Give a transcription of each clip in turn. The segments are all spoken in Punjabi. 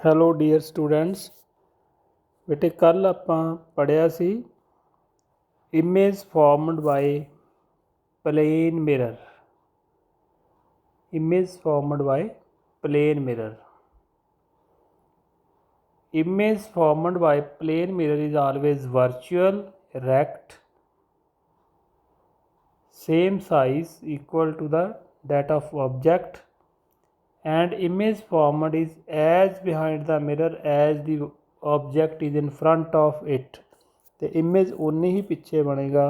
ਹੈਲੋ ਡੀਅਰ ਸਟੂਡੈਂਟਸ, ਬੇਟੇ ਕੱਲ੍ਹ ਆਪਾਂ ਪੜ੍ਹਿਆ ਸੀ image formed by plane mirror. image formed by plane mirror. Image formed by plane mirror is always virtual, erect, same size equal to that of object, and image formed is as behind the mirror as the object is in front of it. ਤੇ image ਉਨੀ ਹੀ ਪਿੱਛੇ ਬਣੇਗਾ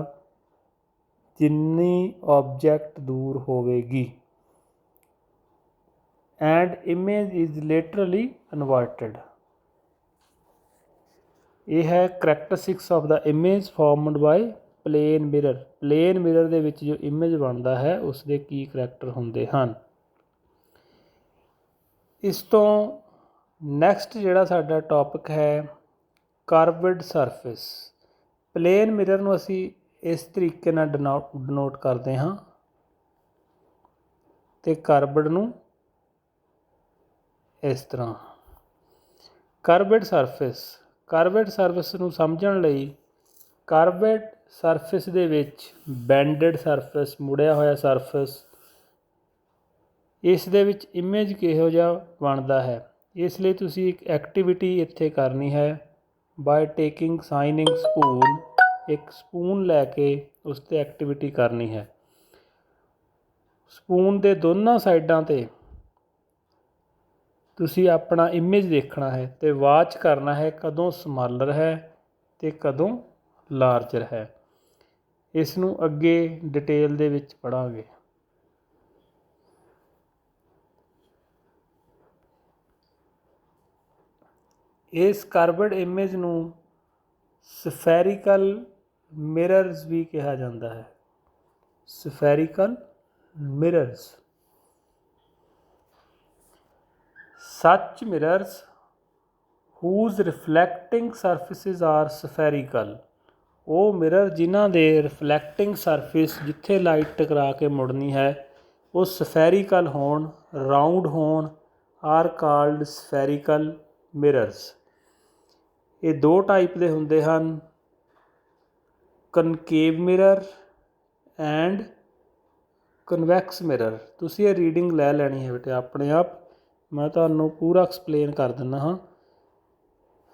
ਜਿੰਨੀ object ਦੂਰ ਹੋਵੇਗੀ। and image is laterally inverted. ਇਹ ਹੈ characteristics of the image formed by plane mirror. plane mirror ਦੇ ਵਿੱਚ ਜੋ image ਬਣਦਾ ਹੈ ਉਸ ਦੇ ਕੀ ਕਰੈਕਟਰ ਹੁੰਦੇ ਹਨ। ਇਸ ਤੋਂ ਨੈਕਸਟ ਜਿਹੜਾ ਸਾਡਾ ਟੌਪਿਕ ਹੈ ਕਰਵਡ ਸਰਫੇਸ। ਪਲੇਨ ਮਿਰਰ ਨੂੰ ਅਸੀਂ ਇਸ ਤਰੀਕੇ ਨਾਲ ਡਿਨੋਟ ਕਰਦੇ ਹਾਂ ਤੇ ਕਰਵਡ ਨੂੰ ਇਸ ਤਰ੍ਹਾਂ। ਕਰਵਡ ਸਰਫੇਸ ਨੂੰ ਸਮਝਣ ਲਈ ਕਰਵਡ ਸਰਫੇਸ ਦੇ ਵਿੱਚ ਬੈਂਡਡ ਸਰਫੇਸ, ਮੁੜਿਆ ਹੋਇਆ ਸਰਫੇਸ, ਇਸ ਦੇ ਵਿੱਚ ਇਮੇਜ ਕਿਹੋ ਜਿਹਾ ਬਣਦਾ ਹੈ। ਇਸ ਲਈ ਤੁਸੀਂ ਇੱਕ ਐਕਟੀਵਿਟੀ ਇੱਥੇ ਕਰਨੀ ਹੈ ਬਾਏ ਟੇਕਿੰਗ ਸਾਈਨਿੰਗ ਸਪੂਨ। ਇੱਕ ਸਪੂਨ ਲੈ ਕੇ ਉਸ 'ਤੇ ਐਕਟੀਵਿਟੀ ਕਰਨੀ ਹੈ। ਸਪੂਨ ਦੇ ਦੋਨਾਂ ਸਾਈਡਾਂ 'ਤੇ ਤੁਸੀਂ ਆਪਣਾ ਇਮੇਜ ਦੇਖਣਾ ਹੈ ਅਤੇ ਵਾਚ ਕਰਨਾ ਹੈ ਕਦੋਂ ਸਮਾਲਰ ਹੈ ਅਤੇ ਕਦੋਂ ਲਾਰਜਰ ਹੈ। ਇਸ ਨੂੰ ਅੱਗੇ ਡਿਟੇਲ ਦੇ ਵਿੱਚ ਪੜ੍ਹਾਂਗੇ। ਇਸ ਕਰਵਡ ਇਮੇਜ ਨੂੰ ਸਫੈਰੀਕਲ ਮਿਰਰਸ ਵੀ ਕਿਹਾ ਜਾਂਦਾ ਹੈ। Spherical mirrors. such mirrors whose reflecting surfaces are spherical. ਉਹ ਮਿਰਰ ਜਿਨ੍ਹਾਂ ਦੇ ਰਿਫਲੈਕਟਿੰਗ ਸਰਫੇਸ ਜਿੱਥੇ ਲਾਈਟ ਟਕਰਾ ਕੇ ਮੁੜਨੀ ਹੈ ਉਹ ਸਫੈਰੀਕਲ ਹੋਣ, ਰਾਊਂਡ ਹੋਣ, ਆਰ ਕਾਲਡ ਸਫੈਰੀਕਲ ਮਿਰਰਸ। ਇਹ ਦੋ ਟਾਈਪ ਦੇ ਹੁੰਦੇ ਹਨ, ਕਨਕੇਵ ਮਿਰਰ ਐਂਡ ਕਨਵੈਕਸ ਮਿਰਰ। ਤੁਸੀਂ ਇਹ ਰੀਡਿੰਗ ਲੈ ਲੈਣੀ ਹੈ ਬੇਟੇ ਆਪਣੇ ਆਪ, ਮੈਂ ਤੁਹਾਨੂੰ ਪੂਰਾ ਐਕਸਪਲੇਨ ਕਰ ਦਿੰਦਾ ਹਾਂ।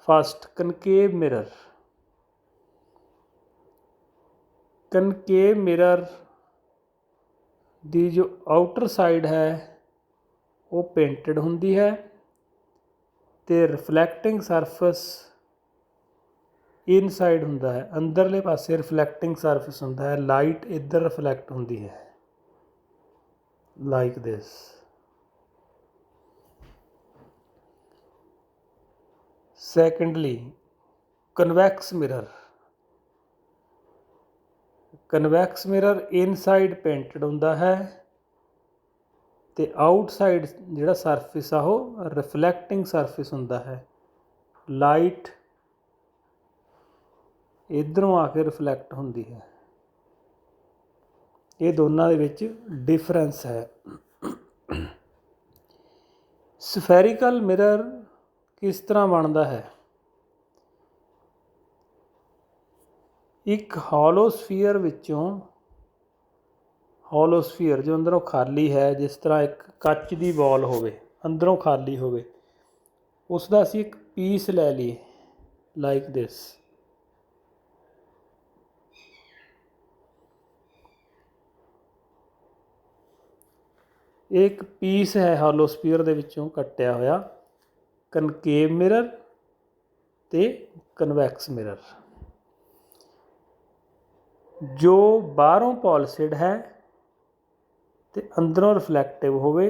First, concave mirror. Concave mirror ਦੀ ਜੋ ਆਊਟਰ ਸਾਈਡ ਹੈ ਉਹ ਪੇਂਟਡ ਹੁੰਦੀ ਹੈ ਅਤੇ ਰਿਫਲੈਕਟਿੰਗ ਸਰਫੇਸ ਇਨਸਾਈਡ ਹੁੰਦਾ ਹੈ। ਅੰਦਰਲੇ ਪਾਸੇ ਰਿਫਲੈਕਟਿੰਗ ਸਰਫੇਸ ਹੁੰਦਾ ਹੈ, ਲਾਈਟ ਇੱਧਰ ਰਿਫਲੈਕਟ ਹੁੰਦੀ ਹੈ like this. Secondly, convex mirror. Convex mirror inside painted ਹੁੰਦਾ ਹੈ ਅਤੇ ਆਊਟਸਾਈਡ ਜਿਹੜਾ ਸਰਫੇਸ ਆ ਉਹ ਰਿਫਲੈਕਟਿੰਗ ਸਰਫੇਸ ਹੁੰਦਾ ਹੈ। ਲਾਈਟ ਇੱਧਰੋਂ ਆ ਕੇ ਰਿਫਲੈਕਟ ਹੁੰਦੀ ਹੈ। ਇਹ ਦੋਨਾਂ ਦੇ ਵਿੱਚ ਡਿਫਰੈਂਸ ਹੈ। ਸਫੈਰੀਕਲ ਮਿਰਰ ਕਿਸ ਤਰ੍ਹਾਂ ਬਣਦਾ ਹੈ? ਇੱਕ ਹੋਲੋਸਫੀਅਰ ਵਿੱਚੋਂ, ਹੋਲੋਸਫੀਅਰ ਜੋ ਅੰਦਰੋਂ ਖਾਲੀ ਹੈ, ਜਿਸ ਤਰ੍ਹਾਂ ਇੱਕ ਕੱਚ ਦੀ ਬੋਲ ਹੋਵੇ ਅੰਦਰੋਂ ਖਾਲੀ ਹੋਵੇ, ਉਸ ਦਾ ਅਸੀਂ ਇੱਕ ਪੀਸ ਲੈ ਲਈਏ ਲਾਈਕ ਦਿਸ। ਇਹ ਇੱਕ ਪੀਸ ਹੈ ਹੋਲੋਸਫੀਅਰ ਦੇ ਵਿੱਚੋਂ ਕੱਟਿਆ ਹੋਇਆ। ਕਨਕੇਵ ਮਿਰਰ ਅਤੇ ਕਨਵੈਕਸ ਮਿਰਰ। ਜੋ ਬਾਹਰੋਂ ਪੋਲਿਸਿਡ ਹੈ ਅਤੇ ਅੰਦਰੋਂ ਰਿਫਲੈਕਟਿਵ ਹੋਵੇ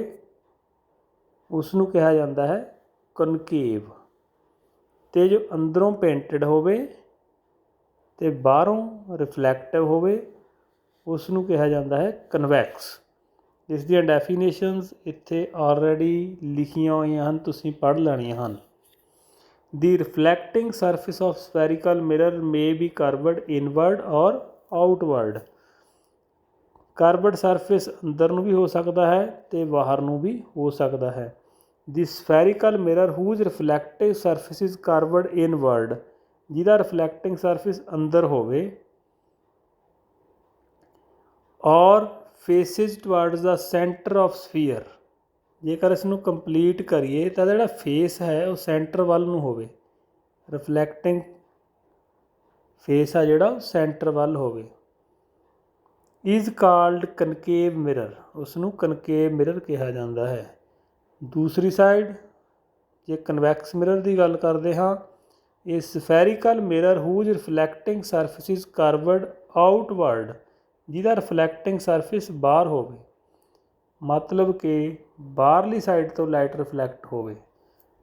ਉਸ ਨੂੰ ਕਿਹਾ ਜਾਂਦਾ ਹੈ ਕਨਕੇਵ, ਅਤੇ ਜੋ ਅੰਦਰੋਂ ਪੇਂਟਡ ਹੋਵੇ ਅਤੇ ਬਾਹਰੋਂ ਰਿਫਲੈਕਟਿਵ ਹੋਵੇ ਉਸ ਨੂੰ ਕਿਹਾ ਜਾਂਦਾ ਹੈ ਕਨਵੈਕਸ। ਇਸ ਦੀਆਂ ਡੈਫੀਨੇਸ਼ਨਸ ਇੱਥੇ ਆਲਰੇਡੀ ਲਿਖੀਆਂ ਹੋਈਆਂ ਹਨ, ਤੁਸੀਂ ਪੜ੍ਹ ਲੈਣੀਆਂ ਹਨ। The reflecting surface of spherical mirror may be curved inward or outward. Curved surface ਅੰਦਰ ਨੂੰ ਵੀ ਹੋ ਸਕਦਾ ਹੈ ਅਤੇ ਬਾਹਰ ਨੂੰ ਵੀ ਹੋ ਸਕਦਾ ਹੈ। The spherical mirror whose reflective surface is curved inward, ਜਿਹਦਾ ਰਿਫਲੈਕਟਿੰਗ ਸਰਫੇਸ ਅੰਦਰ ਹੋਵੇ, or faces towards the centre of sphere. ਜੇਕਰ ਇਸ ਨੂੰ ਕੰਪਲੀਟ ਕਰੀਏ ਤਾਂ ਜਿਹੜਾ ਫੇਸ ਹੈ ਉਹ ਸੈਂਟਰ ਵੱਲ ਨੂੰ ਹੋਵੇ, ਰਿਫਲੈਕਟਿੰਗ ਫੇਸ ਆ ਜਿਹੜਾ ਉਹ ਸੈਂਟਰ ਵੱਲ ਹੋਵੇ। ਇਜ਼ ਕਾਲਡ ਕਨਕੇਵ ਮਿਰਰ, ਉਸ ਨੂੰ ਕਨਕੇਵ ਮਿਰਰ ਕਿਹਾ ਜਾਂਦਾ ਹੈ। ਦੂਸਰੀ ਸਾਈਡ ਜੇ ਕਨਵੈਕਸ ਮਿਰਰ ਦੀ ਗੱਲ ਕਰਦੇ ਹਾਂ, ਇਹ spherical mirror whose reflecting surface is curved outward, ਜਿਹਦਾ ਰਿਫਲੈਕਟਿੰਗ ਸਰਫੇਸ ਬਾਹਰ ਹੋਵੇ, ਮਤਲਬ ਕਿ ਬਾਹਰਲੀ ਸਾਈਡ ਤੋਂ ਲਾਈਟ ਰਿਫਲੈਕਟ ਹੋਵੇ।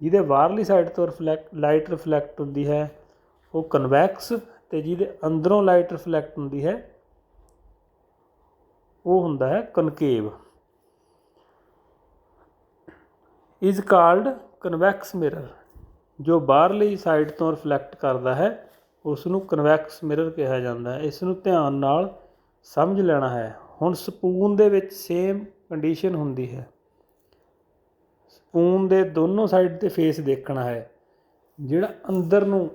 ਜਿਹਦੇ ਬਾਹਰਲੀ ਸਾਈਡ ਤੋਂ ਲਾਈਟ ਰਿਫਲੈਕਟ ਹੁੰਦੀ ਹੈ ਉਹ ਕਨਵੈਕਸ, ਅਤੇ ਜਿਹਦੇ ਅੰਦਰੋਂ ਲਾਈਟ ਰਿਫਲੈਕਟ ਹੁੰਦੀ ਹੈ ਉਹ ਹੁੰਦਾ ਹੈ ਕਨਕੇਵ। ਇਜ਼ ਕਾਲਡ ਕਨਵੈਕਸ ਮਿਰਰ, ਜੋ ਬਾਹਰਲੀ ਸਾਈਡ ਤੋਂ ਰਿਫਲੈਕਟ ਕਰਦਾ ਹੈ ਉਸ ਨੂੰ ਕਨਵੈਕਸ ਮਿਰਰ ਕਿਹਾ ਜਾਂਦਾ ਹੈ। ਇਸ ਨੂੰ ਧਿਆਨ ਨਾਲ ਸਮਝ ਲੈਣਾ ਹੈ। ਹੁਣ ਸਪੂਨ ਦੇ ਵਿੱਚ ਸੇਮ ਕੰਡੀਸ਼ਨ ਹੁੰਦੀ ਹੈ, ਸਪੂਨ ਦੇ ਦੋਨੋਂ ਸਾਈਡ 'ਤੇ ਫੇਸ ਦੇਖਣਾ ਹੈ। ਜਿਹੜਾ ਅੰਦਰ ਨੂੰ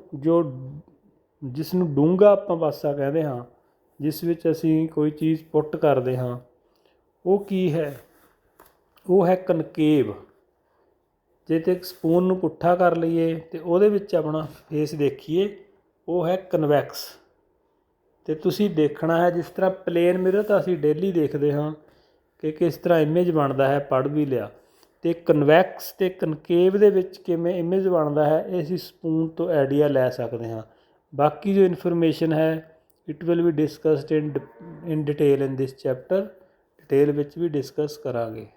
ਜਿਸ ਨੂੰ ਡੂੰਘਾ ਆਪਾਂ ਪਾਸਾ ਕਹਿੰਦੇ ਹਾਂ, ਜਿਸ ਵਿੱਚ ਅਸੀਂ ਕੋਈ ਚੀਜ਼ ਪੁੱਟ ਕਰਦੇ ਹਾਂ, ਉਹ ਕੀ ਹੈ? ਉਹ ਹੈ ਕਨਕੇਵ। ਜੇ ਤੇ ਸਪੂਨ ਨੂੰ ਪੁੱਠਾ ਕਰ ਲਈਏ ਅਤੇ ਉਹਦੇ ਵਿੱਚ ਆਪਣਾ ਫੇਸ ਦੇਖੀਏ, ਉਹ ਹੈ ਕਨਵੈਕਸ। ਅਤੇ ਤੁਸੀਂ ਦੇਖਣਾ ਹੈ, ਜਿਸ ਤਰ੍ਹਾਂ ਪਲੇਨ ਮਿਰਰ ਤਾਂ ਅਸੀਂ ਡੇਲੀ ਦੇਖਦੇ ਹਾਂ ਕਿ ਕਿਸ ਤਰ੍ਹਾਂ ਇਮੇਜ ਬਣਦਾ ਹੈ, ਪੜ੍ਹ ਵੀ ਲਿਆ। ਅਤੇ ਕਨਵੈਕਸ ਅਤੇ ਕਨਕੇਵ ਦੇ ਵਿੱਚ ਕਿਵੇਂ ਇਮੇਜ ਬਣਦਾ ਹੈ, ਇਹ ਅਸੀਂ ਸਪੂਨ ਤੋਂ ਆਈਡੀਆ ਲੈ ਸਕਦੇ ਹਾਂ। ਬਾਕੀ ਜੋ ਇਨਫੋਰਮੇਸ਼ਨ ਹੈ it will B discussed in detail in this chapter, detail ਵਿੱਚ ਵੀ ਡਿਸਕਸ ਕਰਾਂਗੇ।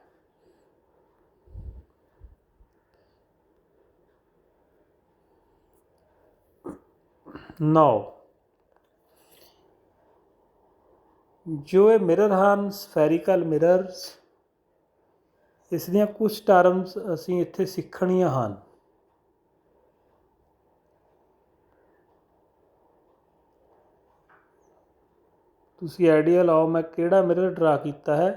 ਨਾਓ ਜੋ ਇਹ ਮਿਰਰ ਹਨ ਸਫੈਰੀਕਲ ਮਿਰਰਸ, ਇਸ ਦੀਆਂ ਕੁਛ ਟਰਮਸ ਅਸੀਂ ਇੱਥੇ ਸਿੱਖਣੀਆਂ ਹਨ। ਤੁਸੀਂ ਆਈਡੀਆ ਲਾਓ ਮੈਂ ਕਿਹੜਾ ਮਿਰਰ ਡਰਾ ਕੀਤਾ ਹੈ।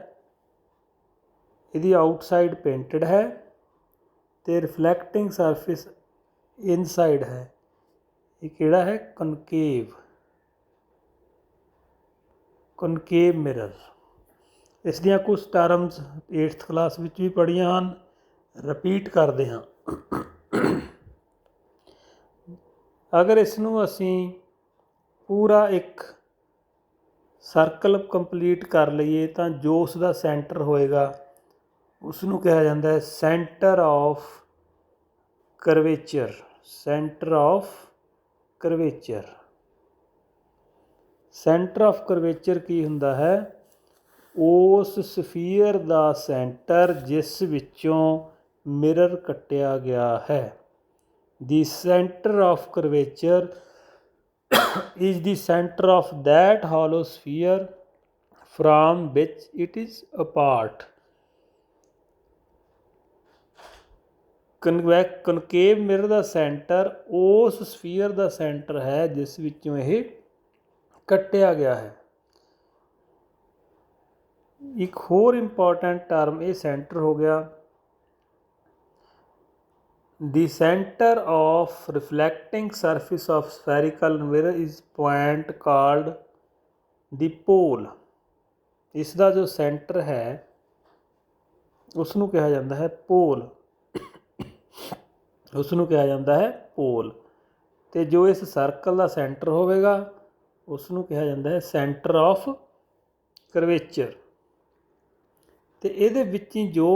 ਇਹਦੀ ਆਊਟਸਾਈਡ ਪੇਂਟਡ ਹੈ ਅਤੇ ਰਿਫਲੈਕਟਿੰਗ ਸਰਫੇਸ ਇਨਸਾਈਡ ਹੈ। ਇਹ ਕਿਹੜਾ ਹੈ? ਕਨਕੇਵ, ਕਨਕੇਵ ਮਿਰਰ। ਇਸ ਦੀਆਂ ਕੁਛ ਟਰਮਸ 8th ਕਲਾਸ ਵਿੱਚ ਵੀ ਪੜ੍ਹੀਆਂ ਹਨ, ਰਿਪੀਟ ਕਰਦੇ ਹਾਂ। ਅਗਰ ਇਸ ਨੂੰ ਅਸੀਂ ਪੂਰਾ ਇੱਕ ਸਰਕਲ ਕੰਪਲੀਟ ਕਰ ਲਈਏ ਤਾਂ ਜੋ ਉਸ ਦਾ ਸੈਂਟਰ ਹੋਏਗਾ ਉਸ ਨੂੰ ਕਿਹਾ ਜਾਂਦਾ ਹੈ centre of curvature. Centre of curvature, centre of curvature ਕੀ ਹੁੰਦਾ ਹੈ? ਉਸ ਸਫੀਅਰ ਦਾ ਸੈਂਟਰ ਜਿਸ ਵਿੱਚੋਂ ਮਿਰਰ ਕੱਟਿਆ ਗਿਆ ਹੈ। ਦੀ centre of curvature is the center of that hollow sphere from which it is apart. Concave mirror ਦਾ ਸੈਂਟਰ ਉਸ ਸਫੀਅਰ ਦਾ ਸੈਂਟਰ ਹੈ ਜਿਸ ਵਿੱਚੋਂ ਇਹ ਕੱਟਿਆ ਗਿਆ ਹੈ। ਇੱਕ ਹੋਰ ਇੰਪੋਰਟੈਂਟ ਟਰਮ ਇਹ ਸੈਂਟਰ ਹੋ ਗਿਆ। The center of reflecting surface of spherical mirror is point called the pole. ਇਸ ਦਾ ਜੋ ਸੈਂਟਰ ਹੈ ਉਸ ਨੂੰ ਕਿਹਾ ਜਾਂਦਾ ਹੈ ਪੋਲ, ਉਸ ਨੂੰ ਕਿਹਾ ਜਾਂਦਾ ਹੈ ਪੋਲ। ਅਤੇ ਜੋ ਇਸ ਸਰਕਲ ਦਾ ਸੈਂਟਰ ਹੋਵੇਗਾ ਉਸ ਨੂੰ ਕਿਹਾ ਜਾਂਦਾ ਹੈ ਸੈਂਟਰ ਆਫ ਕਰਵੇਚਰ। ਅਤੇ ਇਹਦੇ ਵਿੱਚ ਹੀ ਜੋ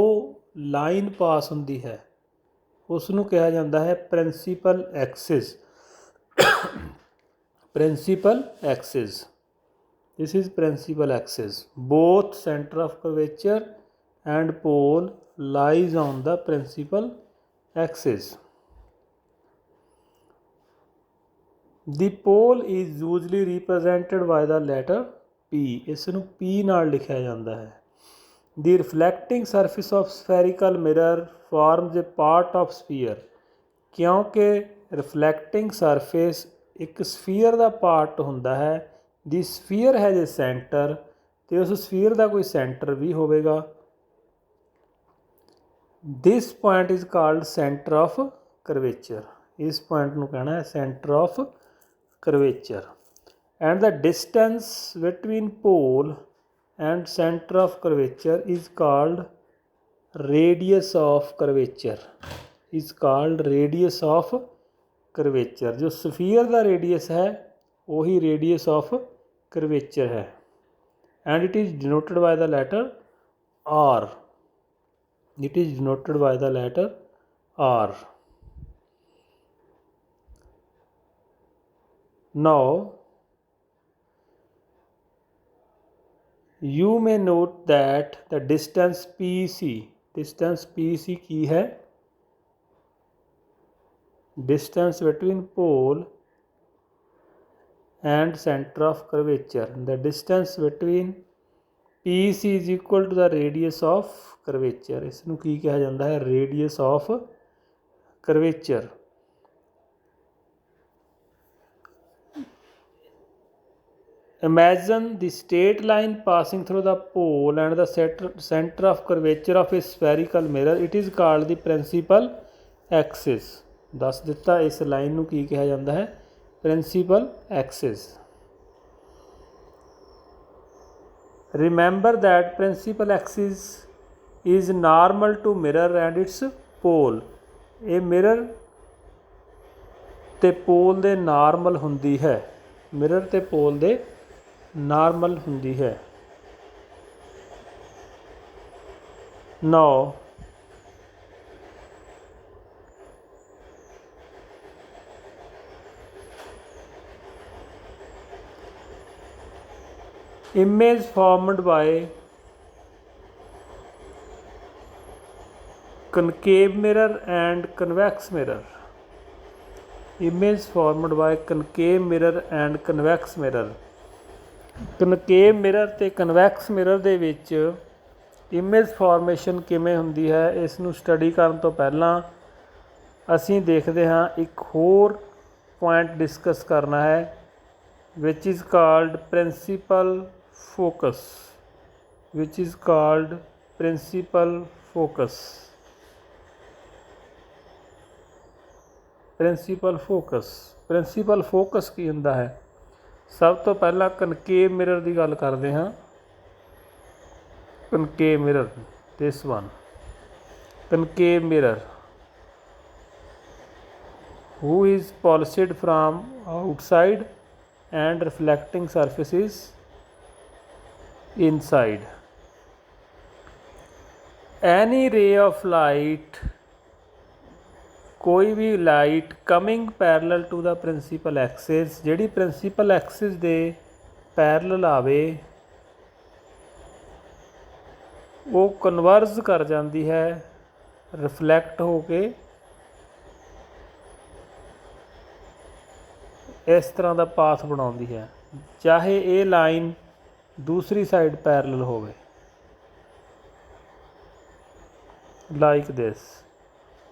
ਲਾਈਨ ਪਾਸ ਹੁੰਦੀ ਹੈ ਉਸ ਨੂੰ ਕਿਹਾ ਜਾਂਦਾ ਹੈ principal axis. Principal axis, this is principal axis. Both centre of curvature and pole lies on the principal axis. The pole is usually represented by the letter P। ਇਸ ਨੂੰ P ਨਾਲ ਲਿਖਿਆ ਜਾਂਦਾ ਹੈ। The reflecting surface of spherical mirror forms a part of sphere। ਕਿਉਂਕਿ ਰਿਫਲੈਕਟਿੰਗ ਸਰਫੇਸ ਇੱਕ ਸਫੀਅਰ ਦਾ ਪਾਰਟ ਹੁੰਦਾ ਹੈ। ਦੀ ਸਫੀਅਰ ਹੈਜ਼ ਏ ਸੈਂਟਰ, ਅਤੇ ਉਸ ਸਫੀਅਰ ਦਾ ਕੋਈ ਸੈਂਟਰ ਵੀ ਹੋਵੇਗਾ। This point is called centre of curvature। इस पॉइंट ਨੂੰ कहना है centre of curvature। and the distance between pole and center of curvature is called radius of curvature। is called radius of curvature। जो स्फीयर का रेडियस है वही रेडियस ऑफ curvature है। and it is denoted by the letter R। it is denoted by the letter R। now you may note that the distance PC की है distance between pole and center of curvature। the distance between PC is equal to the radius of curvature। ਇਸ ਨੂੰ ਕੀ ਕਿਹਾ ਜਾਂਦਾ ਹੈ radius of curvature। Imagine the straight line passing through the pole and the center of curvature of a spherical mirror। it is called the principal axis। ਦੱਸ ਦਿੱਤਾ ਇਸ ਲਾਈਨ ਨੂੰ ਕੀ ਕਿਹਾ ਜਾਂਦਾ ਹੈ principal axis। remember that principal axis is normal to mirror and its pole। ਇਹ mirror ਤੇ pole ਦੇ ਨਾਰਮਲ ਹੁੰਦੀ ਹੈ mirror ਤੇ pole ਦੇ ਨਾਰਮਲ ਹੁੰਦੀ ਹੈ। now image formed by concave mirror and convex mirror। image formed by concave mirror and convex mirror। Concave mirror ਅਤੇ ਕਨਵੈਕਸ ਮਿਰਰ ਦੇ ਵਿੱਚ ਇਮੇਜ ਫਾਰਮੇਸ਼ਨ ਕਿਵੇਂ ਹੁੰਦੀ ਹੈ ਇਸ ਨੂੰ ਸਟੱਡੀ ਕਰਨ ਤੋਂ ਪਹਿਲਾਂ ਅਸੀਂ ਦੇਖਦੇ ਹਾਂ ਇੱਕ ਹੋਰ ਪੁਆਇੰਟ ਡਿਸਕਸ ਕਰਨਾ ਹੈ which is called principal focus. Which is called principal focus. Principal focus principal focus ਕੀ ਹੁੰਦਾ ਹੈ ਸਭ ਤੋਂ ਪਹਿਲਾਂ ਕਨਕੇਵ ਮਿਰਰ ਦੀ ਗੱਲ ਕਰਦੇ ਹਾਂ। Concave mirror this one concave mirror who is polished from outside and reflecting surfaces inside। any ray of light कोई भी light coming parallel to the principal axis जिहड़ी प्रिंसीपल एक्सिस दे पैरल आवे वो कन्वर्ज कर जाती है रिफ्लैक्ट हो के इस तरह का पाथ बनाती है चाहे ये लाइन दूसरी साइड पैरल होवे लाइक दिस।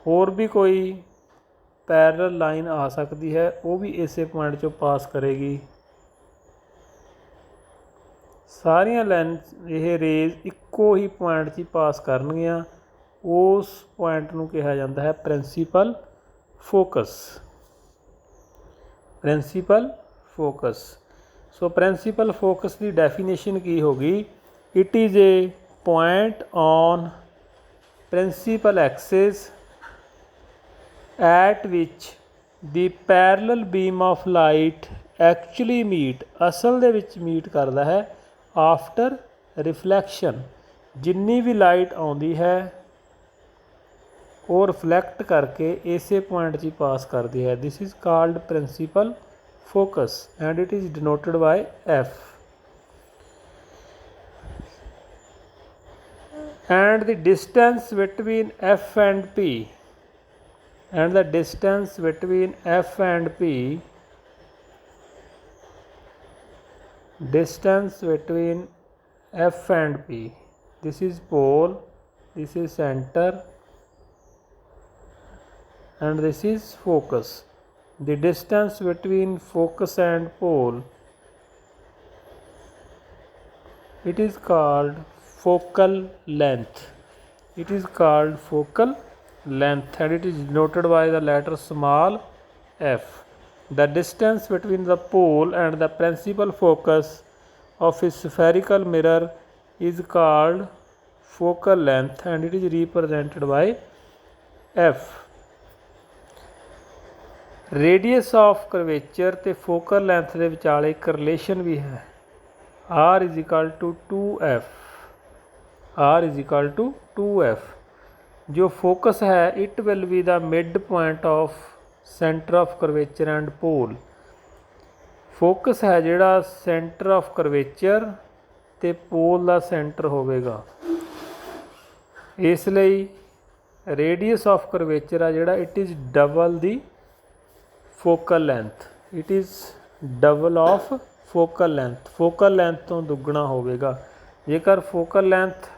होर भी कोई पैरल लाइन आ सकती है वो भी इसे पॉइंट चो पास करेगी। सारिया लाइन ये रेज इक्को ही पॉइंट च पास करनगियां उस पॉइंट नूं कहा जाता है principal focus. Principal focus so principal focus की डेफिनेशन की होगी it is a point on principal axis at which the parallel beam of light actually meet। असल दे विच मीट करता है आफ्टर रिफ्लैक्शन जिन्नी भी लाइट आउंदी है वो रिफ्लैक्ट करके इसे पॉइंट च पास करती है। This is called principal focus and it is denoted by F। and the distance between F and P and the distance between F and P distance between F and P this is pole this is center and this is focus। the distance between focus and pole it is called focal length। it is called focal length and it is denoted by the letter small f. The distance between the pole and the principal focus of a spherical mirror is called focal length and it is represented by f. Radius of curvature ਅਤੇ ਫੋਕਲ ਲੈਂਥ ਦੇ ਵਿਚਾਲੇ ਇੱਕ ਰਿਲੇਸ਼ਨ ਵੀ ਹੈ, r is equal to 2f, r is equal to 2f। ਜੋ ਫੋਕਸ ਹੈ it will be the mid point of centre of curvature and pole. Focus ਹੈ ਜਿਹੜਾ ਸੈਂਟਰ ਆਫ ਕਰਵੇਚਰ ਅਤੇ ਪੋਲ ਦਾ ਸੈਂਟਰ ਹੋਵੇਗਾ। ਇਸ ਲਈ ਰੇਡੀਅਸ ਆਫ ਕਰਵੇਚਰ ਆ ਜਿਹੜਾ it is double the focal length, it is double of focal length, focal length तो दुगना होगा। जेकर फोकल लेंथ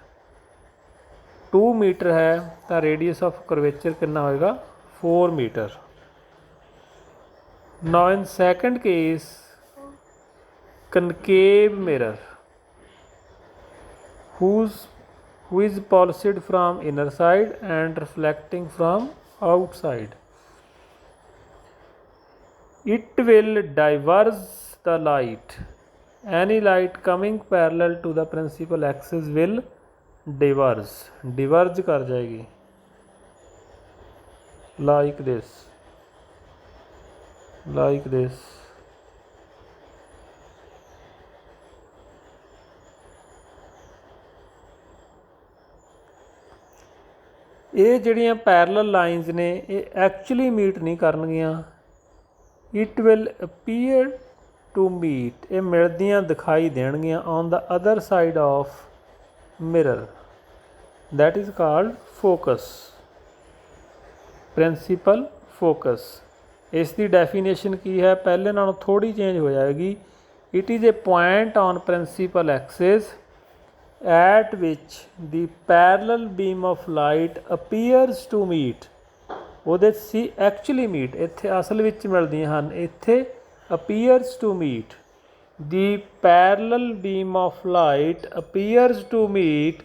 2 मीटर है तो रेडियस ऑफ करवेचर कितना होएगा 4 metre. Now in second case concave mirror who is polished from inner side and reflecting from outside, it will diverge the light. Any light coming parallel to the principal axis will diverge कर जाएगी like this। ਇਹ ਜਿਹੜੀਆਂ ਪੈਰਲਲ ਲਾਈਨਸ ਨੇ ਇਹ ਐਕਚੁਅਲੀ ਮੀਟ ਨਹੀਂ ਕਰਨਗੀਆਂ, it will appear to meet, ਇਹ ਮਿਲਦੀਆਂ ਦਿਖਾਈ ਦੇਣਗੀਆਂ on the other side of mirror, that is called focus, principal focus. ਇਸ ਦੀ ਡੈਫੀਨੇਸ਼ਨ ਕੀ ਹੈ, ਪਹਿਲੇ ਨਾਲੋਂ ਥੋੜ੍ਹੀ ਚੇਂਜ ਹੋ ਜਾਏਗੀ। It is a point on principal axis at which the parallel beam of light appears to meet. ਉਹਦੇ ਸੀ ਐਕਚੁਅਲੀ ਮੀਟ, ਇੱਥੇ ਅਸਲ ਵਿੱਚ ਮਿਲਦੀਆਂ ਹਨ, ਇੱਥੇ ਅਪੀਅਰਸ ਟੂ ਮੀਟ। ਦੀ parallel beam of light appears to meet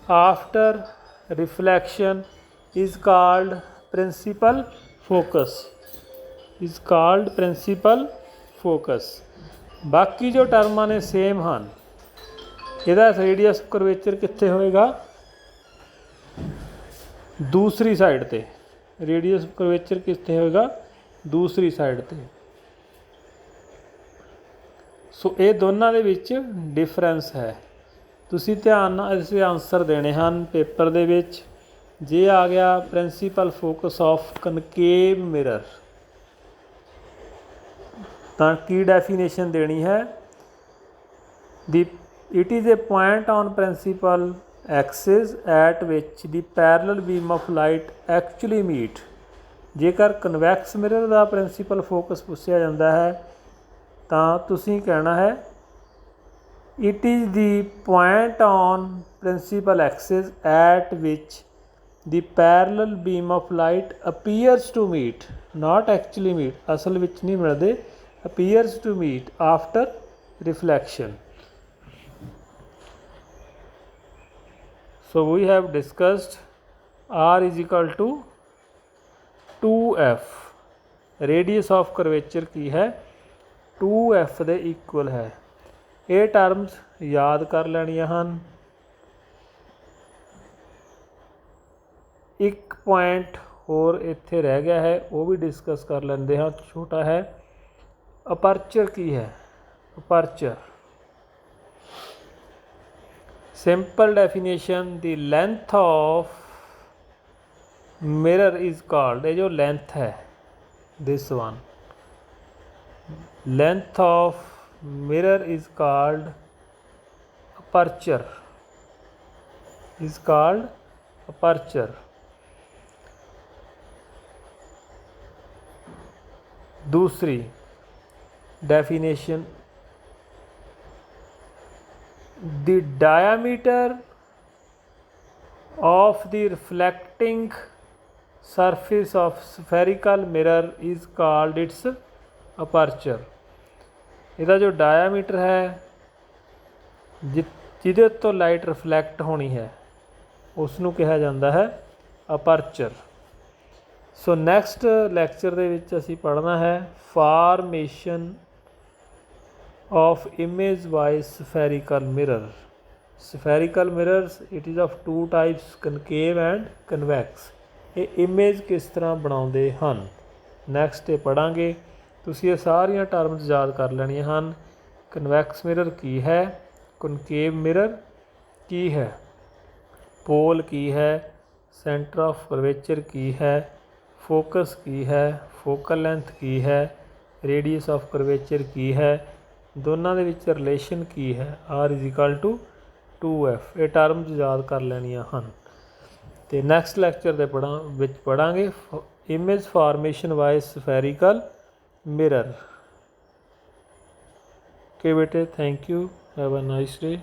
after reflection is called principal focus, is called principal focus. ਬਾਕੀ ਜੋ ਟਰਮਾਂ ਨੇ ਸੇਮ ਹਨ। ਇਹਦਾ ਰੇਡੀਅਸ ਕਰਵੇਚਰ ਕਿੱਥੇ ਹੋਏਗਾ, ਦੂਸਰੀ ਸਾਈਡ 'ਤੇ। ਰੇਡੀਅਸ ਕਰਵੇਚਰ ਕਿੱਥੇ ਹੋਏਗਾ, ਦੂਸਰੀ ਸਾਈਡ 'ਤੇ। ਸੋ ਇਹ ਦੋਨਾਂ ਦੇ ਵਿੱਚ ਡਿਫਰੈਂਸ ਹੈ। ਤੁਸੀਂ ਧਿਆਨ ਨਾਲ ਇਸਦੇ ਆਨਸਰ ਦੇਣੇ ਹਨ ਪੇਪਰ ਦੇ ਵਿੱਚ। ਜੇ ਆ ਗਿਆ principal focus of concave mirror ਤਾਂ ਕੀ ਡੈਫੀਨੇਸ਼ਨ ਦੇਣੀ ਹੈ, ਦੀ it is a point on principal axis at which the parallel beam of light actually meet. ਜੇਕਰ ਕਨਵੈਕਸ ਮਿਰਰ ਦਾ ਪ੍ਰਿੰਸੀਪਲ ਫੋਕਸ ਪੁੱਛਿਆ ਜਾਂਦਾ ਹੈ ਤਾਂ ਤੁਸੀਂ ਕਹਿਣਾ ਹੈ it is the point on principal axis at which the parallel beam of light appears to meet, not actually meet, ਅਸਲ ਵਿੱਚ ਨਹੀਂ ਮਿਲਦੇ, appears to meet after reflection. So we have discussed r is equal to 2f, radius of curvature ਕੀ ਹੈ 2f ਦੇ ਇਕੁਅਲ ਹੈ। ਇਹ ਟਰਮਸ ਯਾਦ ਕਰ ਲੈਣੀਆਂ ਹਨ। ਇੱਕ ਪੁਆਇੰਟ ਹੋਰ ਇੱਥੇ ਰਹਿ ਗਿਆ ਹੈ, ਉਹ ਵੀ ਡਿਸਕਸ ਕਰ ਲੈਂਦੇ ਹਾਂ, ਛੋਟਾ ਹੈ। ਅਪਰਚਰ ਕੀ ਹੈ, aperture simple definition, the length of mirror is called, ये जो length है this one, length of mirror is called aperture, is called aperture। दूसरी definition, the diameter of the reflecting surface of spherical mirror is called its aperture। ਇਹਦਾ ਜੋ diameter ਹੈ ਜਿਹਦੇ ਤੋਂ ਲਾਈਟ ਰਿਫਲੈਕਟ ਹੋਣੀ ਹੈ ਉਸ ਨੂੰ ਕਿਹਾ ਜਾਂਦਾ ਹੈ ਅਪਰਚਰ। ਸੋ ਨੈਕਸਟ ਲੈਕਚਰ ਦੇ ਵਿੱਚ ਅਸੀਂ ਪੜ੍ਹਨਾ ਹੈ formation of image by spherical mirror. Spherical mirrors, it is of two types, concave and convex. ਇਹ ਇਮੇਜ ਕਿਸ ਤਰ੍ਹਾਂ ਬਣਾਉਂਦੇ ਹਨ ਨੈਕਸਟ ਇਹ ਪੜ੍ਹਾਂਗੇ। ਤੁਸੀਂ ਇਹ ਸਾਰੀਆਂ ਟਰਮਸ ਯਾਦ ਕਰ ਲੈਣੀਆਂ ਹਨ। ਕਨਵੈਕਸ ਮਿਰਰ ਕੀ ਹੈ, ਕਨਕੇਵ ਮਿਰਰ ਕੀ ਹੈ, ਪੋਲ ਕੀ ਹੈ, ਸੈਂਟਰ ਆਫ ਕਰਵੇਚਰ ਕੀ ਹੈ, ਫੋਕਸ ਕੀ ਹੈ, ਫੋਕਲ ਲੈਂਥ ਕੀ ਹੈ, ਰੇਡੀਅਸ ਆਫ ਕਰਵੇਚਰ ਕੀ ਹੈ, ਦੋਨਾਂ ਦੇ ਵਿੱਚ ਰਿਲੇਸ਼ਨ ਕੀ ਹੈ, R = 2F। ਇਹ ਟਰਮਸ ਯਾਦ ਕਰ ਲੈਣੀਆਂ ਹਨ। ਅਤੇ ਨੈਕਸਟ ਲੈਕਚਰ ਦੇ ਵਿੱਚ ਪੜ੍ਹਾਂਗੇ image formation by spherical mirror. Okay ਬੇਟੇ, thank you, have a nice day.